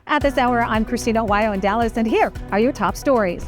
At this hour, I'm Christina, Aguayo in Dallas, and here are your top stories.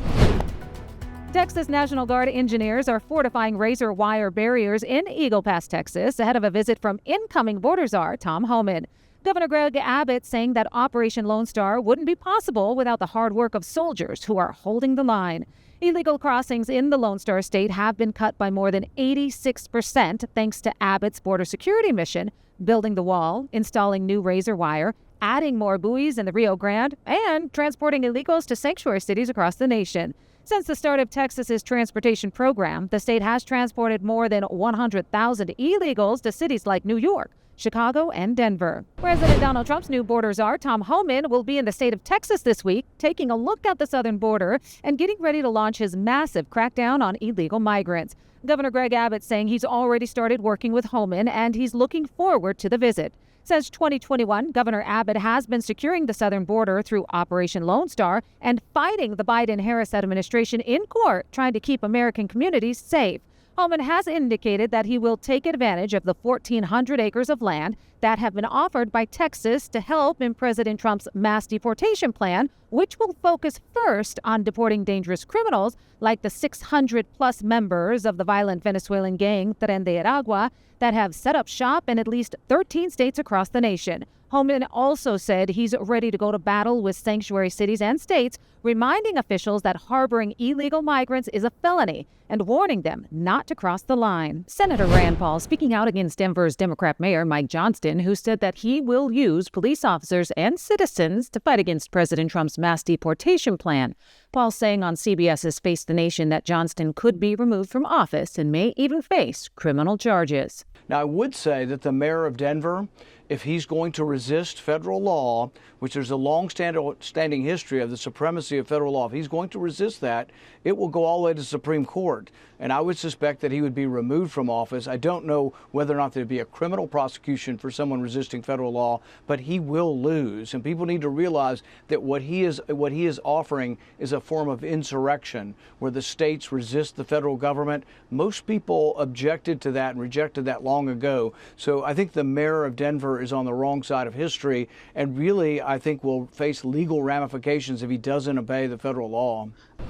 Texas National Guard engineers are fortifying razor wire barriers in Eagle Pass, Texas, ahead of a visit from incoming border czar Tom Homan. Governor Greg Abbott saying that Operation Lone Star wouldn't be possible without the hard work of soldiers who are holding the line. Illegal crossings in the Lone Star State have been cut by more than 86% thanks to Abbott's border security mission, building the wall, installing new razor wire, adding more buoys in the Rio Grande, and transporting illegals to sanctuary cities across the nation. Since the start of Texas's transportation program, the state has transported more than 100,000 illegals to cities like New York, Chicago, and Denver. President Donald Trump's new border czar, Tom Homan, will be in the state of Texas this week, taking a look at the southern border and getting ready to launch his massive crackdown on illegal migrants. Governor Greg Abbott saying he's already started working with Homan and he's looking forward to the visit. Since 2021, Governor Abbott has been securing the southern border through Operation Lone Star and fighting the Biden-Harris administration in court, trying to keep American communities safe. Homan has indicated that he will take advantage of the 1,400 acres of land that have been offered by Texas to help in President Trump's mass deportation plan, which will focus first on deporting dangerous criminals like the 600-plus members of the violent Venezuelan gang Tren de Aragua that have set up shop in at least 13 states across the nation. Homan also said he's ready to go to battle with sanctuary cities and states, reminding officials that harboring illegal migrants is a felony and warning them not to cross the line. Senator Rand Paul speaking out against Denver's Democrat Mayor Mike Johnston, who said that he will use police officers and citizens to fight against President Trump's mass deportation plan. Paul saying on CBS's Face the Nation that Johnston could be removed from office and may even face criminal charges. Now, I would say that the mayor of Denver, if he's going to resist federal law, which there's a long-standing history of the supremacy of federal law, if he's going to resist that, it will go all the way to the Supreme Court. And I would suspect that he would be removed from office. I don't know whether or not there'd be a criminal prosecution for someone resisting federal law, but he will lose. And people need to realize that what he is offering is a form of insurrection, where the states resist the federal government. Most people objected to that and rejected that long ago. So I think the mayor of Denver is on the wrong side of history, and really, I think will face legal ramifications if he doesn't obey the federal law.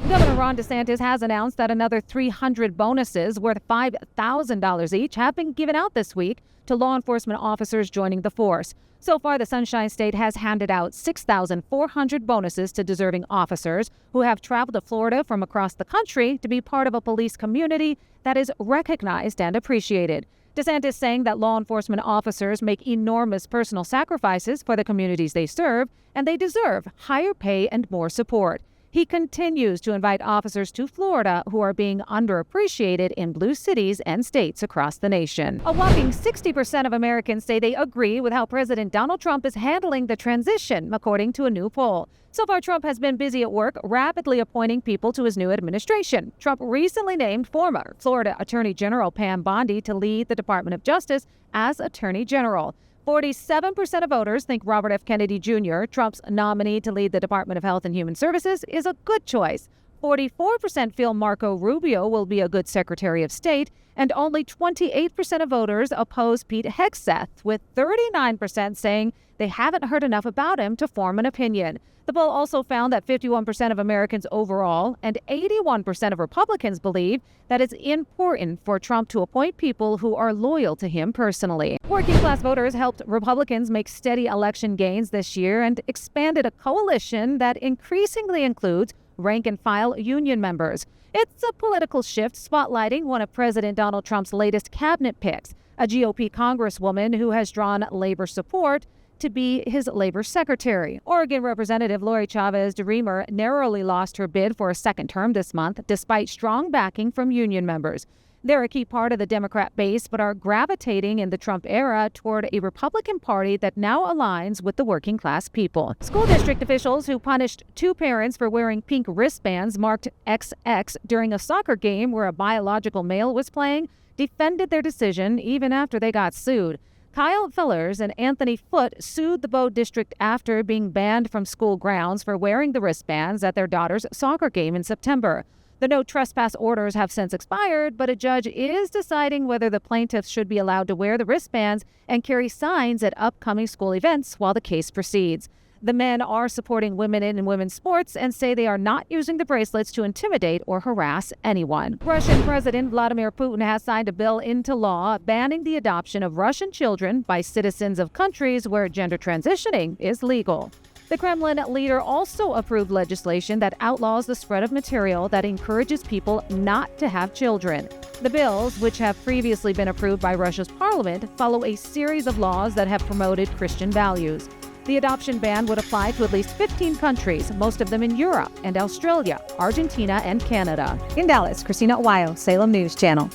Governor Ron DeSantis has announced that another 300 bonuses worth $5,000 each have been given out this week to law enforcement officers joining the force. So far, the Sunshine State has handed out 6,400 bonuses to deserving officers who have traveled to Florida from across the country to be part of a police community that is recognized and appreciated. DeSantis saying that law enforcement officers make enormous personal sacrifices for the communities they serve, and they deserve higher pay and more support. He continues to invite officers to Florida who are being underappreciated in blue cities and states across the nation. A whopping 60% of Americans say they agree with how President Donald Trump is handling the transition, according to a new poll. So far, Trump has been busy at work, rapidly appointing people to his new administration. Trump recently named former Florida Attorney General Pam Bondi to lead the Department of Justice as Attorney General. 47% of voters think Robert F. Kennedy Jr., Trump's nominee to lead the Department of Health and Human Services, is a good choice. 44% feel Marco Rubio will be a good Secretary of State, and only 28% of voters oppose Pete Hegseth, with 39% saying they haven't heard enough about him to form an opinion. The poll also found that 51% of Americans overall and 81% of Republicans believe that it's important for Trump to appoint people who are loyal to him personally. Working-class voters helped Republicans make steady election gains this year and expanded a coalition that increasingly includes rank-and-file union members. It's a political shift spotlighting one of President Donald Trump's latest cabinet picks, a GOP congresswoman who has drawn labor support to be his labor secretary. Oregon Representative Lori Chavez DeRemer narrowly lost her bid for a second term this month, despite strong backing from union members. They're a key part of the Democrat base, but are gravitating in the Trump era toward a Republican Party that now aligns with the working class people. School district officials who punished two parents for wearing pink wristbands marked XX during a soccer game where a biological male was playing defended their decision even after they got sued. Kyle Fillers and Anthony Foote sued the Bow District after being banned from school grounds for wearing the wristbands at their daughter's soccer game in September. The no trespass orders have since expired, but a judge is deciding whether the plaintiffs should be allowed to wear the wristbands and carry signs at upcoming school events while the case proceeds. The men are supporting women in women's sports and say they are not using the bracelets to intimidate or harass anyone. Russian President Vladimir Putin has signed a bill into law banning the adoption of Russian children by citizens of countries where gender transitioning is legal. The Kremlin leader also approved legislation that outlaws the spread of material that encourages people not to have children. The bills, which have previously been approved by Russia's parliament, follow a series of laws that have promoted Christian values. The adoption ban would apply to at least 15 countries, most of them in Europe and Australia, Argentina, and Canada. In Dallas, Christina, Aguayo, Salem News Channel.